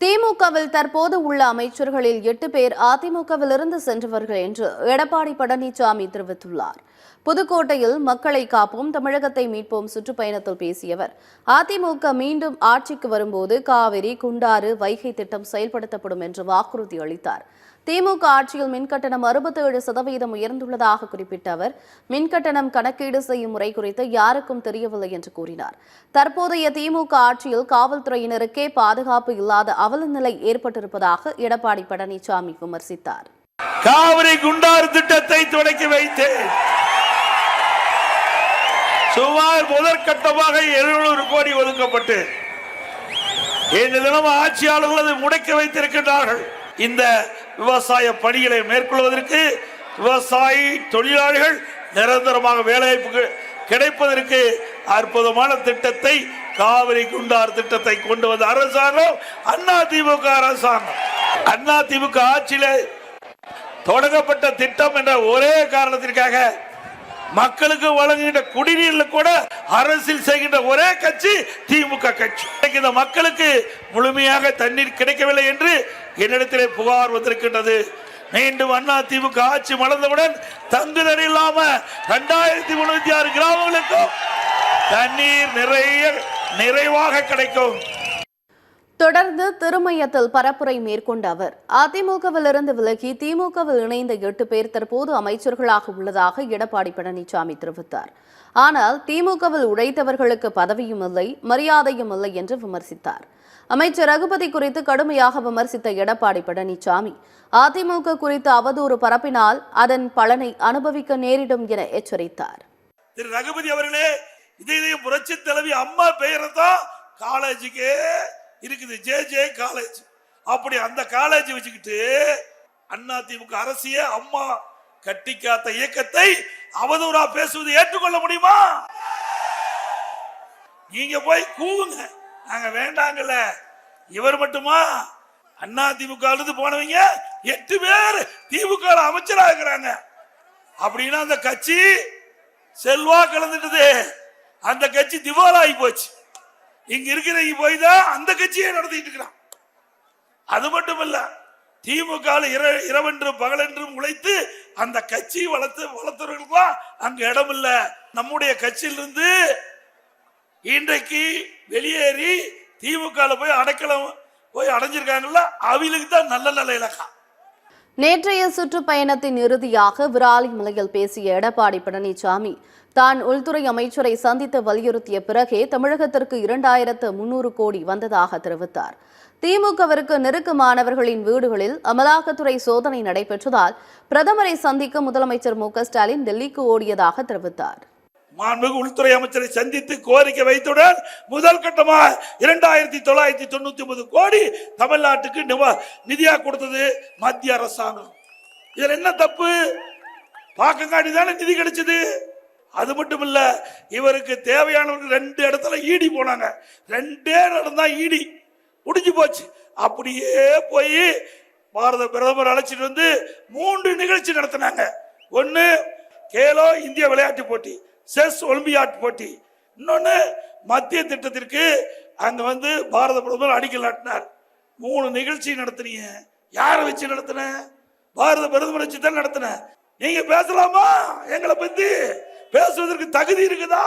திமுகவில் தற்போது உள்ள அமைச்சர்களில் 8 பேர் அதிமுகவிலிருந்து சென்றவர்கள் என்று எடப்பாடி பழனிசாமி தெரிவித்துள்ளார். புதுக்கோட்டையில் மக்களை காப்போம் தமிழகத்தை மீட்போம் சுற்றுப்பயணத்தில் பேசிய அவர், அதிமுக மீண்டும் ஆட்சிக்கு வரும்போது காவிரி, குண்டாறு, வைகை திட்டம் செயல்படுத்தப்படும் என்று வாக்குறுதி அளித்தார். திமுக ஆட்சியில் மின்கட்டணம் 67% உயர்ந்துள்ளதாக குறிப்பிட்ட அவர், மின்கட்டணம் கணக்கீடு செய்யும் முறை குறித்து யாருக்கும் தெரியவில்லை என்று கூறினார். தற்போதைய திமுக ஆட்சியில் காவல்துறையினருக்கே பாதுகாப்பு இல்லாத அவலநிலை ஏற்பட்டிருப்பதாக எடப்பாடி பழனிசாமி விமர்சித்தார். காவிரி குண்டாறு திட்டத்தை தொடக்கி வைத்து சுமார் முதற்கட்டமாக 700 கோடி ஒதுக்கப்பட்டு இந்த தினம் ஆட்சியாளர்கள் அதை முடக்கி வைத்திருக்கின்றார்கள். இந்த விவசாய பணிகளை மேற்கொள்வதற்கு விவசாயி தொழிலாளிகள் நிரந்தரமாக வேலைவாய்ப்பு கிடைப்பதற்கு அற்புதமான திட்டத்தை காவிரி குண்டாறு திட்டத்தை கொண்டு வந்த அரசாங்கம் அதிமுக அரசாங்கம். அதிமுக ஆட்சியில் தொடங்கப்பட்ட திட்டம் என்ற ஒரே காரணத்திற்காக மக்களுக்கு வழங்குகின்ற குடிநீரில் கூட அரசியல் செய்கின்ற ஒரே கட்சி திமுக கட்சி. இந்த மக்களுக்கு முழுமையாக தண்ணீர் கிடைக்கவில்லை என்று என்னிடத்திலே புகார் வந்திருக்கின்றது. மீண்டும் அதிமுக ஆட்சி மலர்ந்தவுடன் தங்குதடை இல்லாம 2306 கிராமங்களுக்கும் தண்ணீர் நிறைவாக கிடைக்கும். தொடர்ந்து திருமயத்தில் பரப்புரை மேற்கொண்ட அவர், அதிமுகவிலிருந்து விலகி திமுகவில் இணைந்த 8 பேர் தற்போது அமைச்சர்களாக உள்ளதாக எடப்பாடி பழனிசாமி தெரிவித்தார். ஆனால் திமுகவில் உழைத்தவர்களுக்கு பதவியும் இல்லை, மரியாதையும் இல்லை என்று விமர்சித்தார். அமைச்சர் ரகுபதி குறித்து கடுமையாக விமர்சித்த எடப்பாடி பழனிசாமி, அதிமுக குறித்து அவதூறு பரப்பினால் அதன் பலனை அனுபவிக்க நேரிடும் என எச்சரித்தார். திரு ரகுபதி அவர்களே, இதையும் புரட்சி தலைவி அம்மா பெயர்தான் காலேஜுக்கு இருக்குது, ஜே காலேஜ். அப்படி அந்த காலேஜ் வச்சுக்கிட்டு அதிமுக அரசிய அம்மா கட்டி காத்த இயக்கத்தை அவதூறா பேசுவது ஏற்றுக்கொள்ள முடியுமா? நீங்க போய் கூவுங்க, நாங்க வேண்டாங்கல்ல. இவர் மட்டுமா? அதிமுக இருந்து போனவங்க 8 பேர் திமுக அமைச்சராக இருக்கிறாங்க. அப்படின்னா அந்த கட்சி செல்வா கலந்துட்டது, அந்த கட்சி திவாலாகி போச்சு. இங்க இருக்கிற போய் தான் அந்த கட்சியை நடத்திட்டு இருக்கிறான். அது மட்டுமல்ல, திமுக இரவென்றும் பகலென்றும் உழைத்து அந்த கட்சி வளர்த்தவர்களுக்கு அங்க இடம் இல்ல. நம்முடைய கட்சியிலிருந்து இன்றைக்கு வெளியேறி திமுக போய் அடைஞ்சிருக்காங்கல்ல, அவங்களுக்கு தான் நல்ல இலக்கா. நேற்றைய சுற்றுப்பயணத்தின் இறுதியாக விராலிமலையில் பேசிய எடப்பாடி பழனிசாமி, தான் உள்துறை அமைச்சரை சந்தித்து வலியுறுத்திய பிறகே தமிழகத்திற்கு 2300 கோடி வந்ததாக தெரிவித்தார். திமுகவிற்கு நெருக்கமானவர்களின் வீடுகளில் அமலாக்கத்துறை சோதனை நடைபெற்றதால் பிரதமரை சந்திக்க முதலமைச்சர் மு.க.ஸ்டாலின் டெல்லிக்கு ஓடியதாக தெரிவித்தார். மாண்புமிகு உள்துறை அமைச்சரை சந்தித்து கோரிக்கை வைத்துடன் முதல் கட்டமாக 2999 கோடி தமிழ்நாட்டுக்கு நிதியாக கொடுத்தது மத்திய அரசாங்கம். இதுல என்ன தப்பு? பாக்கங்காட்டி தானே நிதி கிடைச்சது. அது மட்டும் இல்ல, இவருக்கு தேவையானவர்கள் 2 இடத்துல ஈடி போனாங்க. 2 இடம் தான் ஈடி முடிஞ்சு போச்சு. அப்படியே போய் பாரத பிரதமர் அழைச்சிட்டு வந்து 3 நிகழ்ச்சி நடத்தினாங்க. ஒன்னு கேலோ இந்திய விளையாட்டு போட்டி, செஸ் ஒலிம்பியாட் போட்டி. இன்னொன்னு மத்திய திட்டத்திற்கு அங்க வந்து பாரத பிரதமர் அடிக்கல் நாட்டினார். 3 நிகழ்ச்சி நடத்தினீங்க. யாரை வச்சு நடத்தின? பாரத பிரதமர் வச்சு தான் நடத்தின. நீங்க பேசலாமா? எங்களை பத்தி பேசுவதற்கு தகுதி இருக்குதா?